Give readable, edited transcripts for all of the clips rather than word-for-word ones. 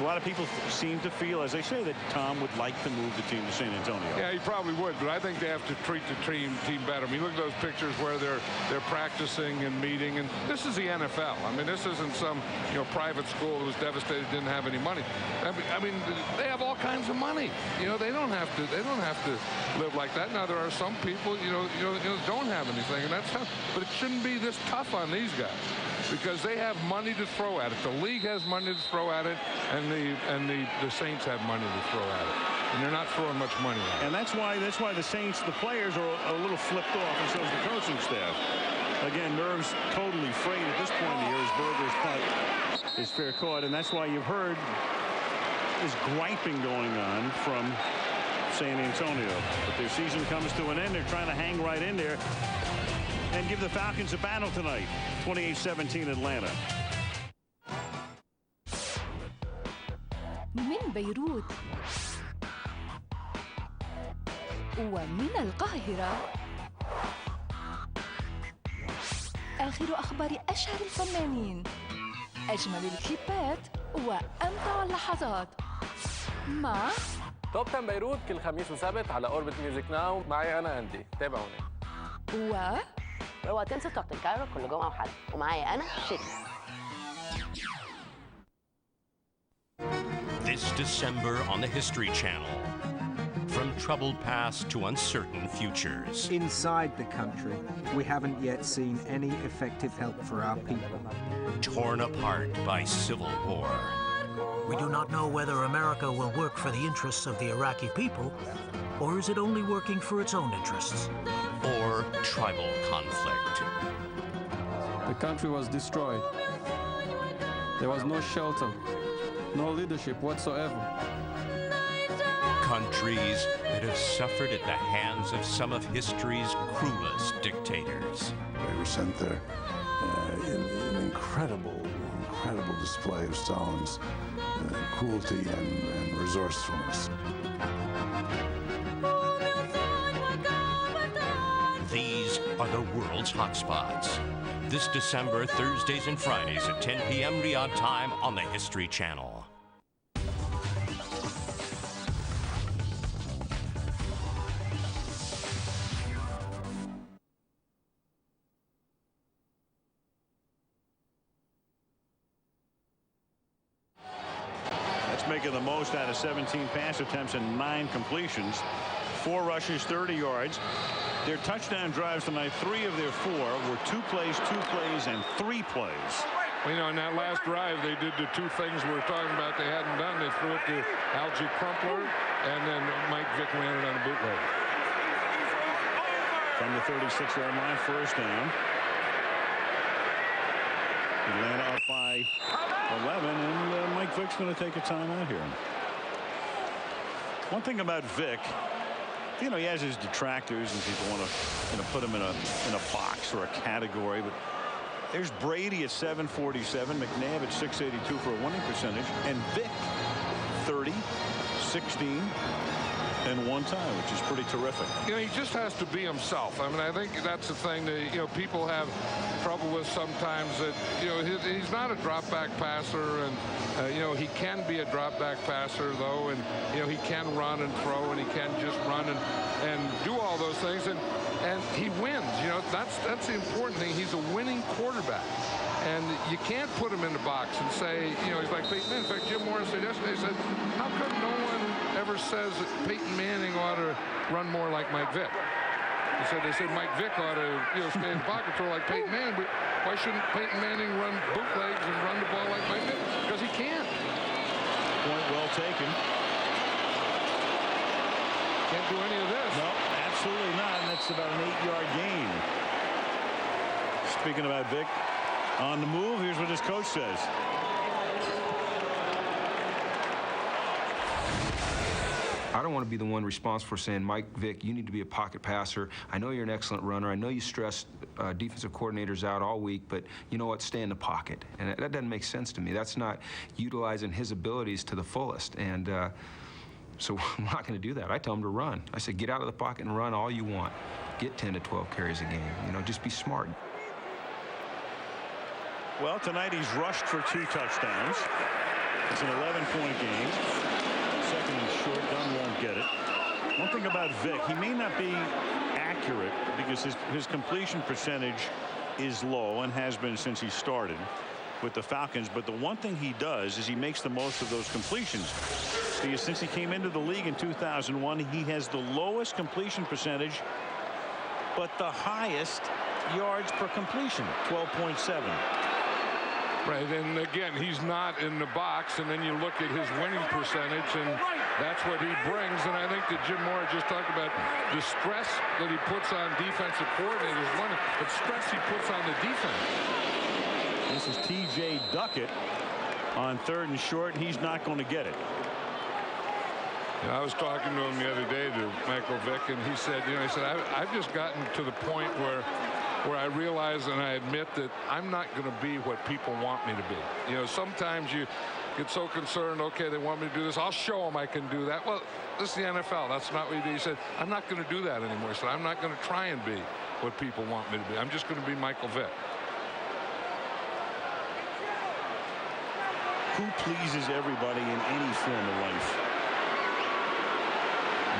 A lot of people seem to feel, as they say, that Tom would like to move the team to San Antonio. Yeah, he probably would, but I think they have to treat the team better. I mean, look at those pictures where they're practicing and meeting, and this is the NFL. I mean, this isn't some private school that was devastated, didn't have any money. I mean, they have all kinds of money. They don't have to live like that. Now there are some people don't have anything, and that's tough. But it shouldn't be this tough on these guys, because they have money to throw at it. The league has money to throw at it, and the Saints have money to throw at it, and they're not throwing much money at it. And that's why the Saints, the players, are a little flipped off, and so is the coaching staff. Again, nerves totally frayed at this point in the year as Berger's punt is fair caught, and that's why you've heard this griping going on from San Antonio. But their season comes to an end. They're trying to hang right in there and give the Falcons a battle tonight. 28-17 Atlanta. من بيروت ومن القاهرة، آخر أخبار أشهر الفنانين، أجمل الكليبات وأمتع اللحظات مع توب 10 بيروت كل خميس وسبت على اوربت ميوزك ناو. معي انا اندي، تابعوني. هو تنسى توب 10 كايرو كل جمعة وحد، ومعايا أنا شيري. This December on the History Channel. From troubled past to uncertain futures. Inside the country, we haven't yet seen any effective help for our people. Torn apart by civil war. We do not know whether America will work for the interests of the Iraqi people, or is it only working for its own interests? Or tribal conflict. The country was destroyed. There was no shelter, no leadership whatsoever. Countries that have suffered at the hands of some of history's cruelest dictators. They were sent there in an incredible display of Stalin's cruelty and resourcefulness. These are the world's hotspots. This December, Thursdays and Fridays at 10 p.m. Riyadh time on the History Channel. Making the most out of 17 pass attempts and 9 completions. 4 rushes, 30 yards. Their touchdown drives tonight, 3 of their 4 were 2 plays, and 3 plays. Well, in that last drive, they did the 2 things we were talking about they hadn't done. They threw it to Algie Crumpler, and then Mike Vick ran it on a bootleg. From the 36-yard line, first down. Atlanta up by 11, and Mike Vick's going to take a timeout here. One thing about Vick, he has his detractors, and people want to put him in a box or a category. But there's Brady at 747, McNabb at 682 for a winning percentage, and Vick 30, 16. And 1 tie, which is pretty terrific. He just has to be himself. I mean, I think that's the thing that people have trouble with sometimes. That he's not a drop back passer, and he can be a drop back passer though, and he can run and throw, and he can just run and do all those things, and he wins. That's the important thing. He's a winning quarterback. And you can't put him in the box and say, he's like Peyton Manning. In fact, Jim Morris said yesterday, he said, how come no one ever says that Peyton Manning ought to run more like Mike Vick? They said Mike Vick ought to, stay in pocket throw like Peyton Manning, but why shouldn't Peyton Manning run bootlegs and run the ball like Mike Vick? Because he can't. Point well taken. Can't do any of this. No, absolutely not. And that's about an 8-yard gain. Speaking about Vick, on the move, here's what his coach says. I don't want to be the one responsible for saying, Mike Vick, you need to be a pocket passer. I know you're an excellent runner. I know you stress defensive coordinators out all week, but you know what? Stay in the pocket. And that doesn't make sense to me. That's not utilizing his abilities to the fullest. And so I'm not going to do that. I tell him to run. I said, get out of the pocket and run all you want. Get 10 to 12 carries a game. Just be smart. Well, tonight he's rushed for 2 touchdowns. It's an 11-point game. Second and short. Dunn won't get it. One thing about Vic, he may not be accurate because his completion percentage is low and has been since he started with the Falcons. But the one thing he does is he makes the most of those completions. Because since he came into the league in 2001, he has the lowest completion percentage, but the highest yards per completion, 12.7. Right, and again, he's not in the box, and then you look at his winning percentage, and that's what he brings. And I think that Jim Moore just talked about the stress that he puts on defensive coordinators, the stress he puts on the defense. This is T.J. Duckett on 3rd and short. He's not going to get it. And I was talking to him the other day, to Michael Vick, and he said, he said, I've just gotten to the point where I realize and I admit that I'm not going to be what people want me to be. Sometimes you get so concerned, okay, they want me to do this. I'll show them I can do that. Well, this is the NFL. That's not what you do. He said, I'm not going to do that anymore. He said, I'm not going to try and be what people want me to be. I'm just going to be Michael Vick. Who pleases everybody in any form of life?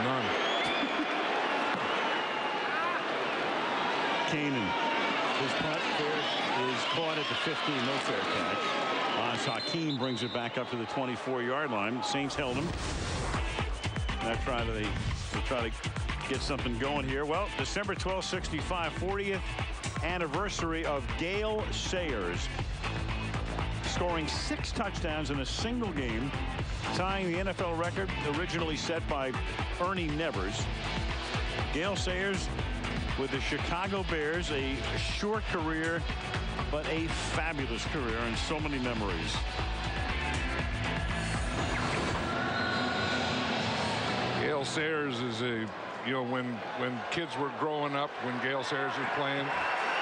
None. Kanan. His punt there is caught at the 15. No fair catch. Hakeem brings it back up to the 24-yard line. Saints held him. Now try to get something going here. Well, December 12th, 65, 40th anniversary of Gale Sayers scoring 6 touchdowns in a single game, tying the NFL record originally set by Ernie Nevers. Gale Sayers with the Chicago Bears, a short career, but a fabulous career and so many memories. Gale Sayers is when kids were growing up, when Gale Sayers was playing,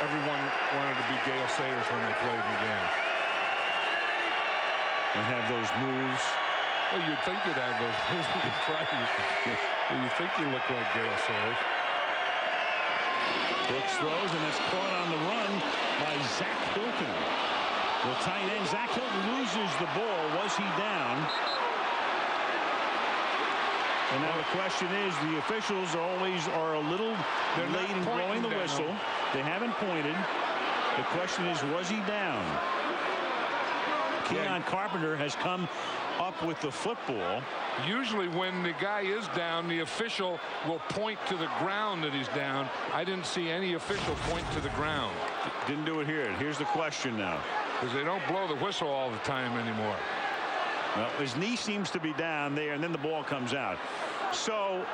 everyone wanted to be Gale Sayers when they played the game. And have those moves. Well, you'd think you'd have those moves. You think you look like Gale Sayers. Brooks throws, and it's caught on the run by Zach Hilton. The tight end, Zach Hilton, loses the ball. Was he down? And now the question is, the officials always are a little late in blowing the whistle. They haven't pointed. The question is, was he down? Keon Carpenter has come up with the football. Usually when the guy is down, the official will point to the ground that he's down. I didn't see any official point to the ground. Didn't do it here. Here's the question now. Because they don't blow the whistle all the time anymore. Well, his knee seems to be down there, and then the ball comes out. So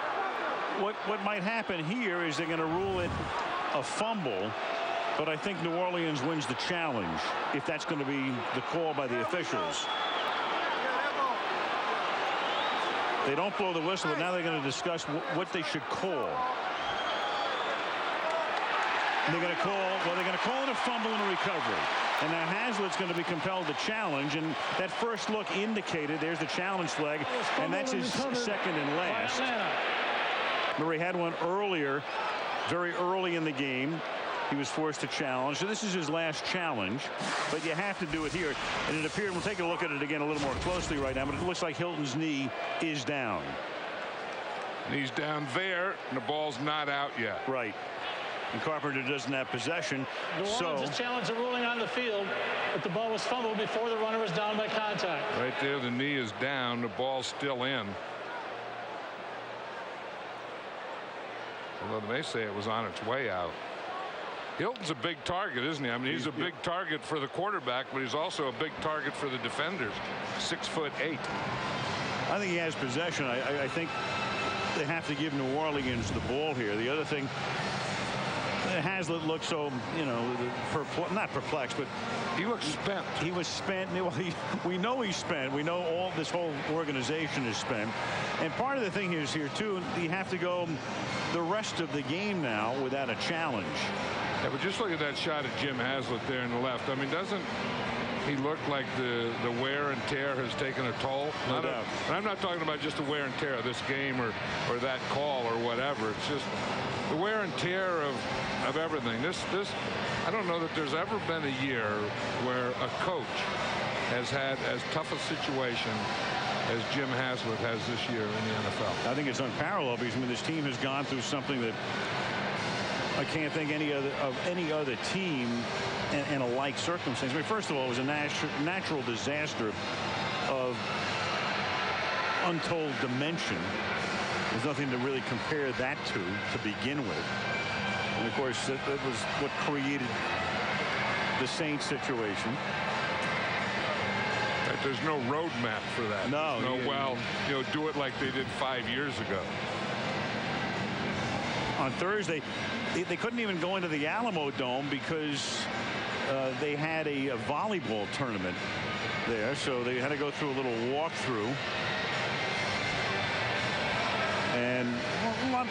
what might happen here is they're going to rule it a fumble. But I think New Orleans wins the challenge if that's going to be the call by the officials. They don't blow the whistle, but now they're going to discuss what they should call. And they're going to call it a fumble and a recovery. And now Hazlitt's going to be compelled to challenge, and that first look indicated there's the challenge flag, and that's his second and last. Murray had one earlier, very early in the game. He was forced to challenge. So this is his last challenge, but you have to do it here. And it appeared, we'll take a look at it again a little more closely right now, but it looks like Hilton's knee is down. Knee's down there, and the ball's not out yet. Right. And Carpenter doesn't have possession. New Orleans has challenged the ruling on the field, but the ball was fumbled before the runner was down by contact. Right there, the knee is down. The ball's still in. Although they say it was on its way out. Hilton's a big target, isn't he? I mean, he's a big target for the quarterback, but he's also a big target for the defenders. 6'8". I think he has possession. I think they have to give New Orleans the ball here. The other thing, Hazlitt looks so, not perplexed, but he looks spent. He was spent. We know he's spent. We know this whole organization is spent. And part of the thing is here, too, you have to go the rest of the game now without a challenge. Yeah, but just look at that shot at Jim Hazlitt there in the left. I mean, doesn't he look like the wear and tear has taken a toll? No doubt. And I'm not talking about just the wear and tear of this game or that call or whatever. It's just the wear and tear of everything. This I don't know that there's ever been a year where a coach has had as tough a situation as Jim Haslett has this year in the NFL. I think it's unparalleled because, I mean, this team has gone through something that I can't think any other team in a like circumstance. I mean, first of all, it was a natural disaster of untold dimension. There's nothing to really compare that to begin with. And, of course, that was what created the Saints situation. There's no roadmap for that. No. Well, do it like they did 5 years ago. On Thursday, they couldn't even go into the Alamo Dome because they had a volleyball tournament there, so they had to go through a little walkthrough. And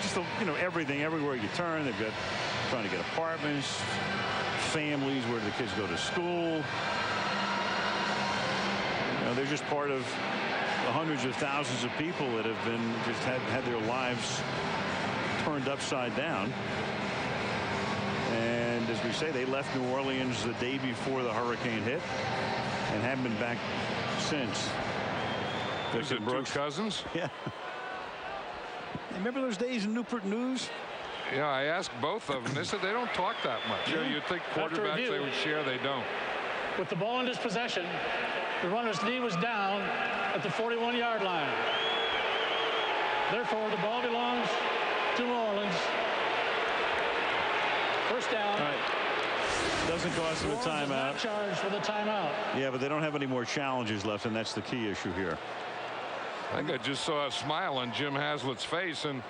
just everything, everywhere you turn, they've got trying to get apartments, families, where the kids go to school. They're just part of the hundreds of thousands of people that have been just had their lives turned upside down. And as we say, they left New Orleans the day before the hurricane hit and haven't been back since. Is it two cousins? Yeah. Remember those days in Newport News? Yeah, I asked both of them. They said they don't talk that much. You'd think quarterbacks they would share. They don't. With the ball in his possession, the runner's knee was down at the 41-yard line. Therefore, the ball belongs to New Orleans. First down. All right. Doesn't cost them a timeout. Not charged with a timeout. Yeah, but they don't have any more challenges left, and that's the key issue here. I think I just saw a smile on Jim Haslett's face, and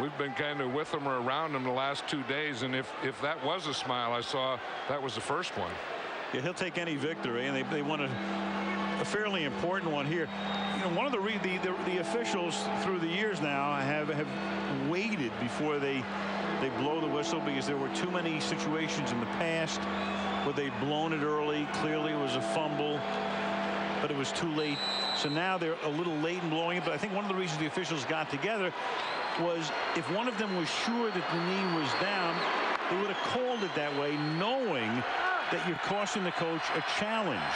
we've been kind of with him or around him the last 2 days, and if that was a smile I saw, that was the first one. Yeah, he'll take any victory, and they won a fairly important one here. One of the officials through the years now have waited before they blow the whistle because there were too many situations in the past where they'd blown it early. Clearly it was a fumble, but it was too late. So now they're a little late in blowing it. But I think one of the reasons the officials got together was if one of them was sure that the knee was down, they would have called it that way, knowing that you're costing the coach a challenge.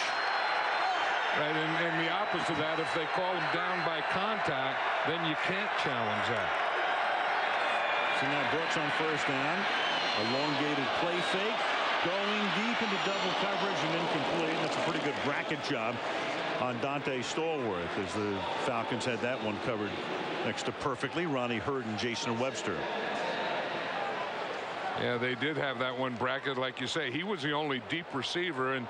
Right, and the opposite of that, if they call him down by contact, then you can't challenge that. So now Brooks on first down. Elongated play fake. Going deep into double coverage and incomplete. That's a pretty good bracket job on Dante Stallworth as the Falcons had that one covered next to perfectly. Ronnie Hurd and Jason Webster. Yeah, they did have that one bracket, like you say. He was the only deep receiver, and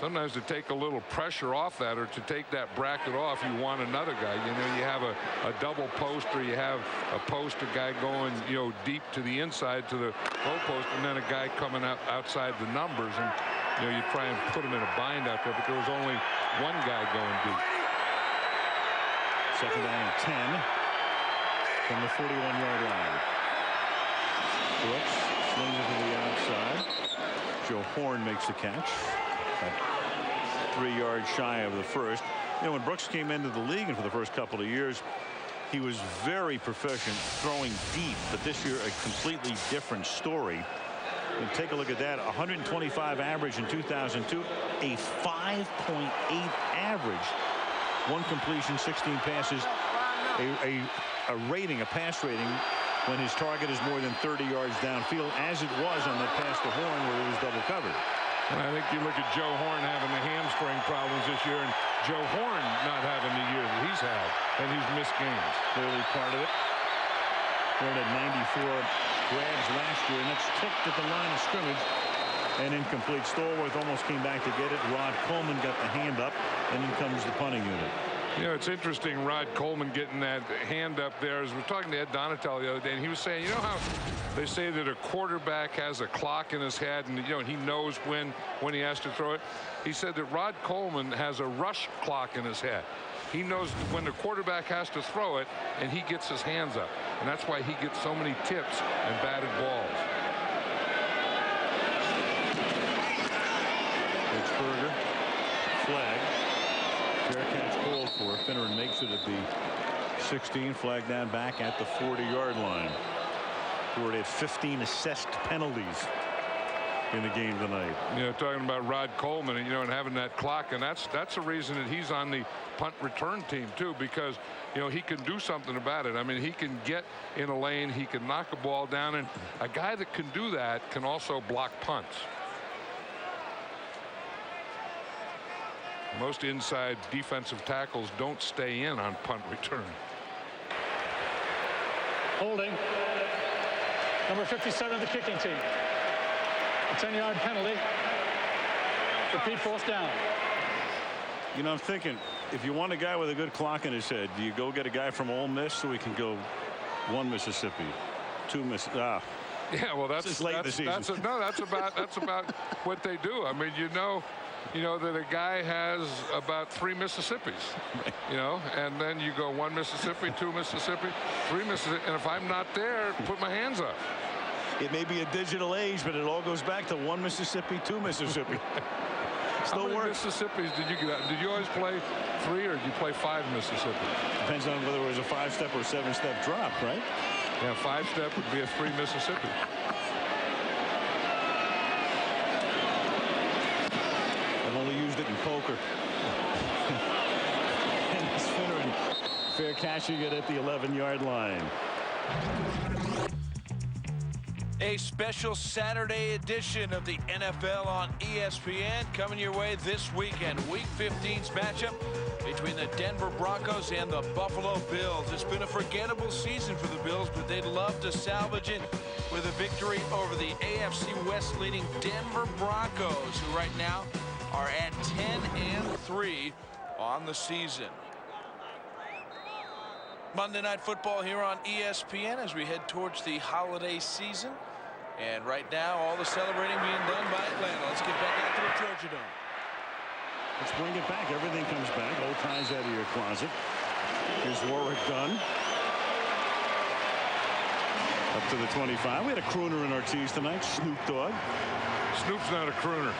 sometimes to take a little pressure off that or to take that bracket off, you want another guy. You have a double post, or you have a post, a guy going deep to the inside to the low post, and then a guy coming out outside the numbers, and you try and put him in a bind out there, but there was only one guy going deep. Second down and 10 from the 41-yard line. Brooks slings it to the outside. Joe Horn makes the catch. 3 yards shy of the first. When Brooks came into the league and for the first couple of years, he was very proficient throwing deep, but this year a completely different story. And take a look at that. 125 average in 2002, a 5.8 average, 1 completion, 16 passes, a rating, a pass rating when his target is more than 30 yards downfield, as it was on that pass to Horn where he was double covered. And I think you look at Joe Horn having the hamstring problems this year, and Joe Horn not having the year that he's had, and he's missed games. Clearly part of it. Horn had 94 grabs last year, and that's tipped at the line of scrimmage and incomplete. Stallworth almost came back to get it. Rod Coleman got the hand up, and in comes the punting unit. It's interesting, Rod Coleman getting that hand up there. As we're talking to Ed Donatello the other day, and he was saying, how they say that a quarterback has a clock in his head, and he knows when he has to throw it. He said that Rod Coleman has a rush clock in his head. He knows when the quarterback has to throw it, and he gets his hands up, and that's why he gets so many tips and batted balls. Pittsburgher, flag. Fair catch called for. Finneran makes it at the 16. Flag down back at the 40-yard line. Ford had 15 assessed penalties in the game tonight. You know, talking about Rod Coleman, and, you know, and having that clock, and that's the reason that he's on the punt return team too, because, you know, he can do something about it. I mean, he can get in a lane, he can knock a ball down, and a guy that can do that can also block punts. Most inside defensive tackles don't stay in on punt return. Holding. Number 57 of the kicking team. A 10-yard penalty. Repeat fourth down. You know, I'm thinking, if you want a guy with a good clock in his head, do you go get a guy from Ole Miss so we can go 1 Mississippi, 2 Mississippi? Yeah, well, that's late in the season. That's about what they do. I mean, you know that a guy has about 3 Mississippis, you know, and then you go 1 Mississippi, 2 Mississippi, 3 Mississippi, and if I'm not there, put my hands up. It may be a digital age, but it all goes back to 1 Mississippi, 2 Mississippi. How many Mississippis did you get? Did you always play 3 or did you play 5 Mississippi? Depends on whether it was a 5-step or 7-step drop, right? Yeah, 5-step would be a 3 Mississippi. I've only used it in poker. And it's Finneran fair catching it at the 11-yard line. A special Saturday edition of the NFL on ESPN coming your way this weekend. Week 15's matchup between the Denver Broncos and the Buffalo Bills. It's been a forgettable season for the Bills, but they'd love to salvage it with a victory over the AFC West leading Denver Broncos, who right now are at 10-3 on the season. Monday Night Football here on ESPN as we head towards the holiday season. And right now, all the celebrating being done by Atlanta. Let's get back out to the Georgia Dome. Let's bring it back. Everything comes back. Old ties out of your closet. Here's Warwick Dunn. Up to the 25. We had a crooner in our tees tonight. Snoop Dogg. Snoop's not a crooner.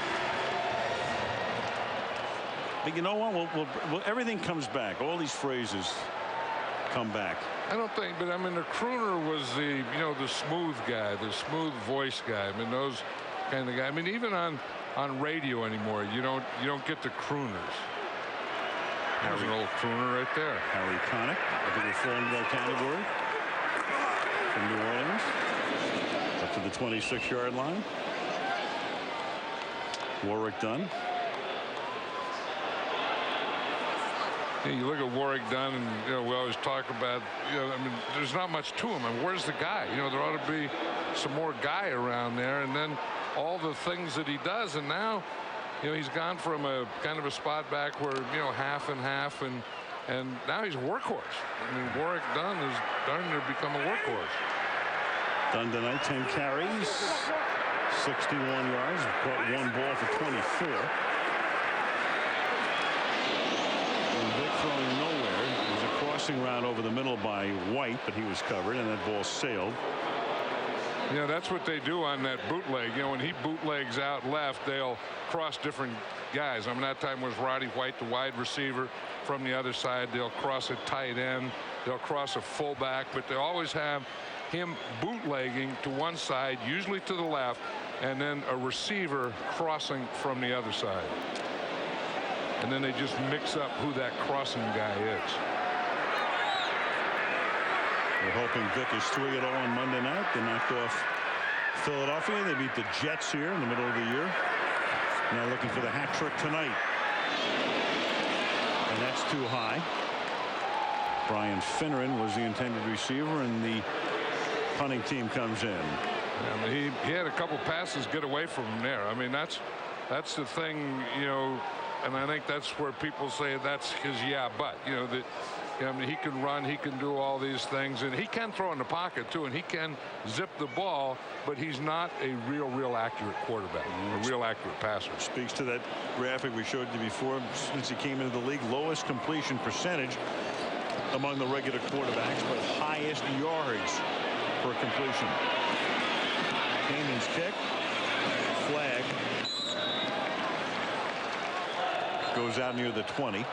But you know what? Everything comes back. All these phrases come back. I don't think, but I mean, the crooner was the, you know, the smooth guy, the smooth voice guy. I mean, those kind of guys. I mean, even on radio anymore, you don't get the crooners. There's an old crooner right there. Harry Connick, I think we fall into that category. From New Orleans, up to the 26-yard line. Warwick Dunn. You look at Warwick Dunn, and you know, we always talk about, you know, I mean, there's not much to him. I mean, where's the guy? You know, there ought to be some more guy around there, and then all the things that he does. And now, you know, he's gone from a kind of a spot back where, you know, half and half, and now he's a workhorse. I mean, Warwick Dunn is starting to become a workhorse. Dunn tonight, 10 carries, 61 yards, caught 1 ball for 24. Throwing nowhere. It was a crossing route over the middle by White, but he was covered, and that ball sailed. Yeah, that's what they do on that bootleg. You know, when he bootlegs out left, they'll cross different guys. I mean, that time was Roddy White, the wide receiver. From the other side, they'll cross a tight end. They'll cross a fullback, but they always have him bootlegging to one side, usually to the left, and then a receiver crossing from the other side. And then they just mix up who that crossing guy is. We're hoping Vic is 3-0 on Monday night. They knocked off Philadelphia. They beat the Jets here in the middle of the year. Now looking for the hat trick tonight. And that's too high. Brian Finneran was the intended receiver, and the punting team comes in. I mean, he had a couple passes get away from him there. I mean, that's the thing, you know. And I think that's where people say that's his but, you know, that, I mean, he can run, he can do all these things, and he can throw in the pocket too, and he can zip the ball, but he's not a real accurate quarterback, a real accurate passer. Speaks to that graphic we showed you before. Since he came into the league, lowest completion percentage among the regular quarterbacks, but highest yards per completion. Cayman's kick, flag. Goes out near the 20. 20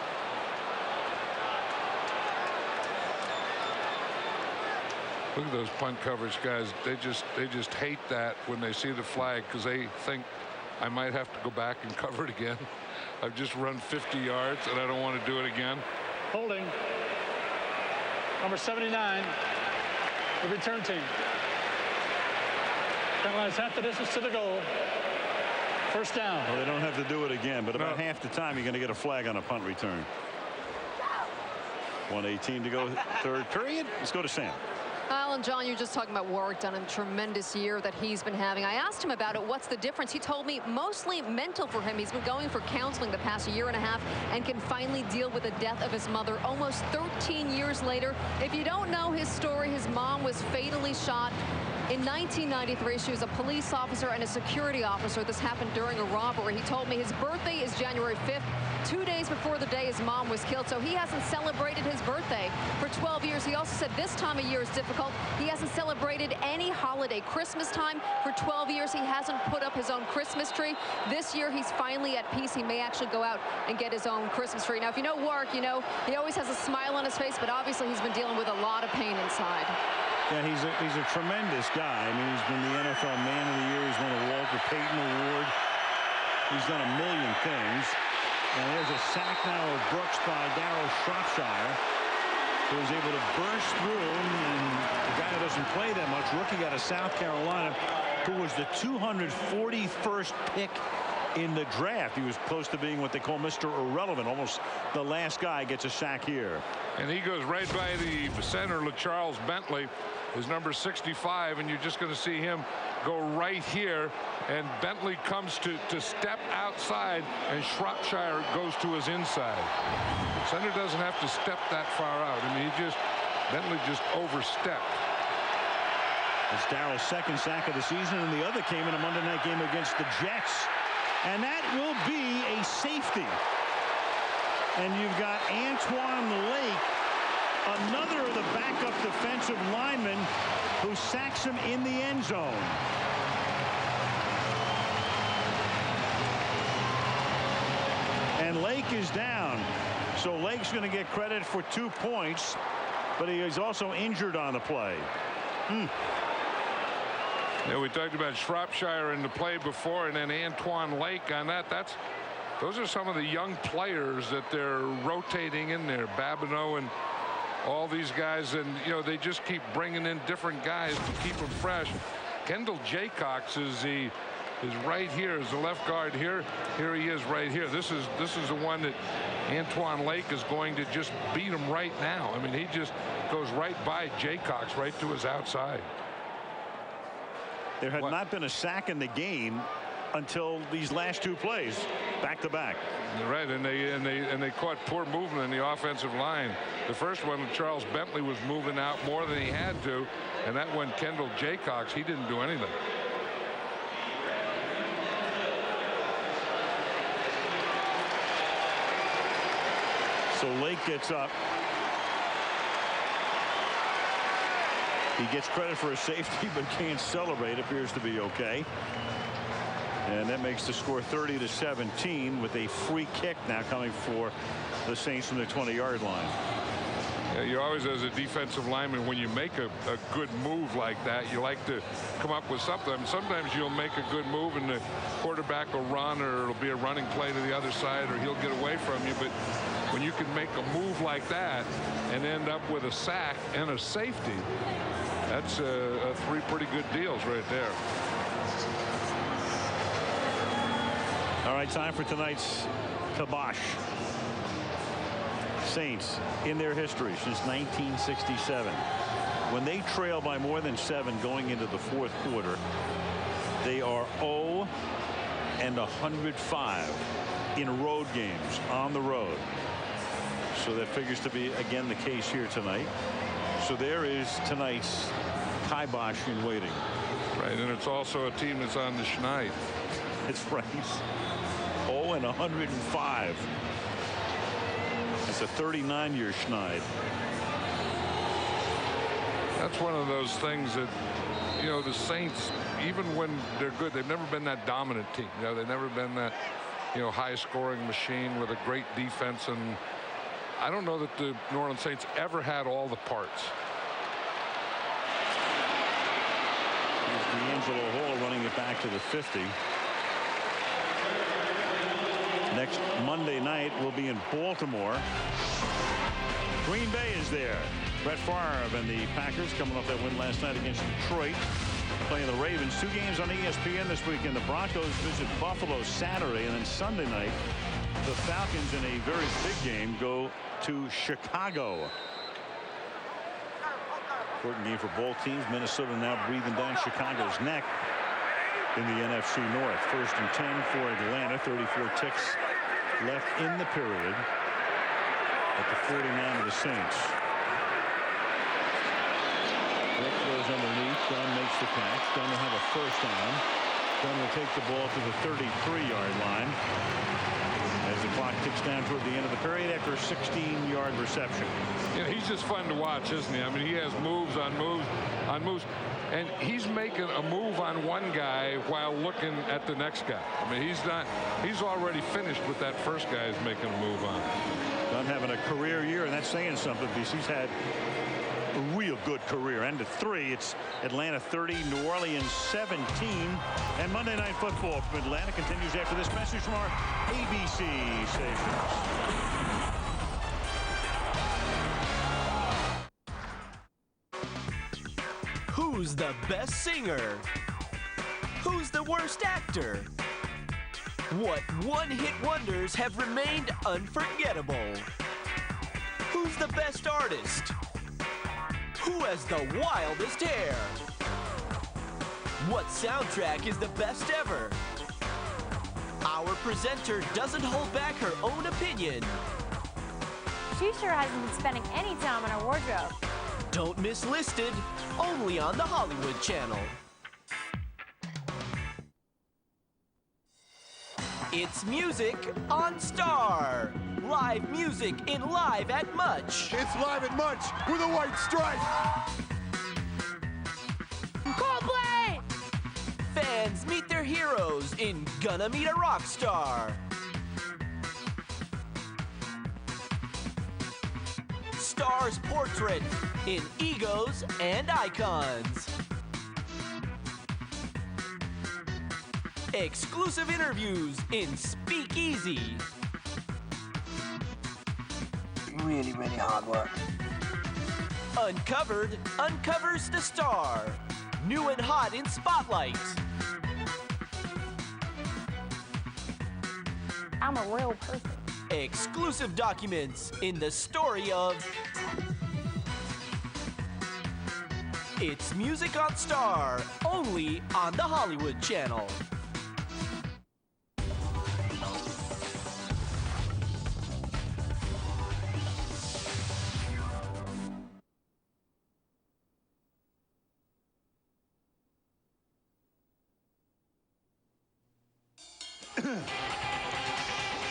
to 0 Look at those punt coverage guys. They just hate that when they see the flag because they think I might have to go back and cover it again. I've just run 50 yards and I don't want to do it again. Holding. Number 79, the return team. Penalized half the distance to the goal. First down. Well, they don't have to do it again, but about half the time you're going to get a flag on a punt return. 1:18 to go, third period. Let's go to Sam. Alan, John, you're just talking about Warwick Dunn and a tremendous year that he's been having. I asked him about it. What's the difference? He told me mostly mental for him. He's been going for counseling the past year and a half and can finally deal with the death of his mother almost 13 years later. If you don't know his story, his mom was fatally shot in 1993. She was a police officer and a security officer. This happened during a robbery. He told me his birthday is January 5th, 2 days before the day his mom was killed. So he hasn't celebrated his birthday for 12 years. He also said this time of year is difficult. He hasn't celebrated any holiday. Christmas time for 12 years, he hasn't put up his own Christmas tree. This year, he's finally at peace. He may actually go out and get his own Christmas tree. Now, if you know Warwick, you know he always has a smile on his face, but obviously he's been dealing with a lot of pain inside. Yeah, he's a tremendous guy. I mean, he's been the NFL Man of the Year. He's won a Walter Payton Award. He's done a million things. And there's a sack now of Brooks by Darryl Shropshire, who was able to burst through, and the guy who doesn't play that much, rookie out of South Carolina, who was the 241st pick in the draft. He was close to being what they call Mr. Irrelevant. Almost the last guy gets a sack here. And he goes right by the center, Charles Bentley, is number 65, and you're just going to see him go right here, and Bentley comes to step outside, and Shropshire goes to his inside. Center doesn't have to step that far out. I mean, Bentley just overstepped. It's Darryl's second sack of the season, and the other came in a Monday night game against the Jets. And that will be a safety. And you've got Antoine Lake, another of the backup defensive linemen, who sacks him in the end zone. And Lake is down. So Lake's going to get credit for 2 points, but he is also injured on the play. Yeah, we talked about Shropshire in the play before, and then Antoine Lake on that. Those are some of the young players that they're rotating in there. Babineau and all these guys, and they just keep bringing in different guys to keep them fresh. Kendall Jaycox is right here as the left guard here. Here he is right here. This is the one that Antoine Lake is going to just beat him right now. I mean, he just goes right by Jaycox, right to his outside. There had not been a sack in the game until these last 2 plays, back to back. Right, and they caught poor movement in the offensive line. The first one, Charles Bentley was moving out more than he had to, and that one, Kendall Jaycox, he didn't do anything. So Lake gets up. He gets credit for a safety, but can't celebrate. Appears to be okay. And that makes the score 30-17 with a free kick now coming for the Saints from the 20-yard line. Yeah, you always, as a defensive lineman, when you make a good move like that, you like to come up with something. Sometimes you'll make a good move and the quarterback will run, or it'll be a running play to the other side, or he'll get away from you. But when you can make a move like that and end up with a sack and a safety, that's 3 pretty good deals right there. All right, time for tonight's kibosh. Saints, in their history since 1967, when they trail by more than 7 going into the 4th quarter, they are 0-105 in road games, on the road. So that figures to be again the case here tonight. So there is tonight's kibosh in waiting. Right, and it's also a team that's on the schneid. It's right. 0-105. It's a 39-year schneid. That's one of those things that, the Saints, even when they're good, they've never been that dominant team. They've never been that, high-scoring machine with a great defense. And I don't know that the New Orleans Saints ever had all the parts. D'Angelo Hall running it back to the 50. Next Monday night will be in Baltimore. Green Bay is there. Brett Favre and the Packers coming off that win last night against Detroit. Playing the Ravens. 2 games on ESPN this weekend. The Broncos visit Buffalo Saturday, and then Sunday night the Falcons, in a very big game, go to Chicago. Important game for both teams. Minnesota now breathing down Chicago's neck in the NFC North. 1st and 10 for Atlanta. 34 ticks left in the period at the 49 of the Saints. Rick goes underneath. Dunn makes the catch. Dunn will have a first down. Dunn will take the ball to the 33-yard line as the clock ticks down toward the end of the period after a 16-yard reception. Yeah, he's just fun to watch, isn't he? I mean, he has moves on moves on moves, and he's making a move on one guy while looking at the next guy. I mean, he's already finished with that first guy he's making a move on. Dunn having a career year, and that's saying something because he's had a real good career. And at 3, it's Atlanta 30, New Orleans 17, and Monday Night Football from Atlanta continues after this message from our ABC stations. Who's the best singer? Who's the worst actor? What one-hit wonders have remained unforgettable? Who's the best artist? Who has the wildest hair? What soundtrack is the best ever? Our presenter doesn't hold back her own opinion. She sure hasn't been spending any time on her wardrobe. Don't miss Listed, only on the Hollywood Channel. It's music on Star. Live music in Live at Much. It's Live at Much with a white stripe. Coldplay! Fans meet their heroes in Gonna Meet a Rock Star. Star's portrait in Egos and Icons. Exclusive interviews in Speakeasy. Really, really hard work. Uncovered uncovers the star. New and hot in Spotlight. I'm a real person. Exclusive documents in the story of It's Music on Star, only on the Hollywood Channel.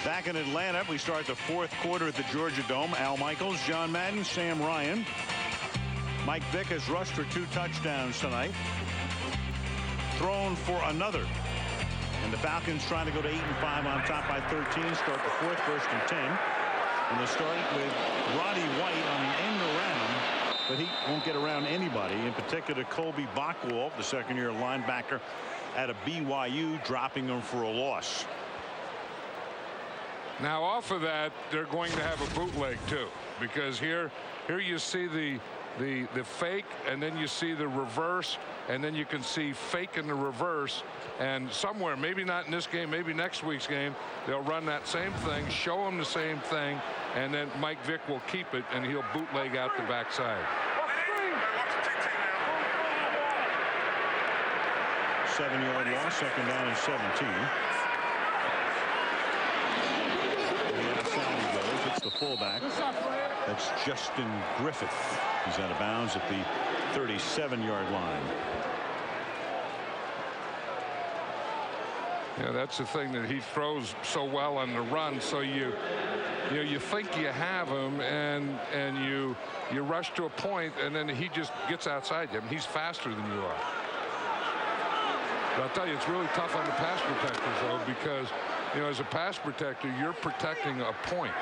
Back in Atlanta, we start the 4th quarter at the Georgia Dome. Al Michaels, John Madden, Sam Ryan. Mike Vick has rushed for 2 touchdowns tonight. Thrown for another. And the Falcons trying to go to 8-5 on top by 13. Start the 4th, 1st and 10. And they started with Roddy White on the end around, but he won't get around anybody. In particular, Colby Bachwald, the 2nd-year linebacker out of BYU, dropping him for a loss. Now off of that, they're going to have a bootleg too, because here you see the fake, and then you see the reverse, and then you can see fake in the reverse. And somewhere, maybe not in this game, maybe next week's game, they'll run that same thing, show them the same thing, and then Mike Vick will keep it, and he'll bootleg out the backside. 7-yard loss, 2nd down and 17. It's the fullback. That's Justin Griffith. He's out of bounds at the 37-yard line. Yeah, that's the thing, that he throws so well on the run. So you think you have him, and you rush to a point, and then he just gets outside you. I mean, he's faster than you are. But I'll tell you, it's really tough on the pass protectors, though, because as a pass protector, you're protecting a point.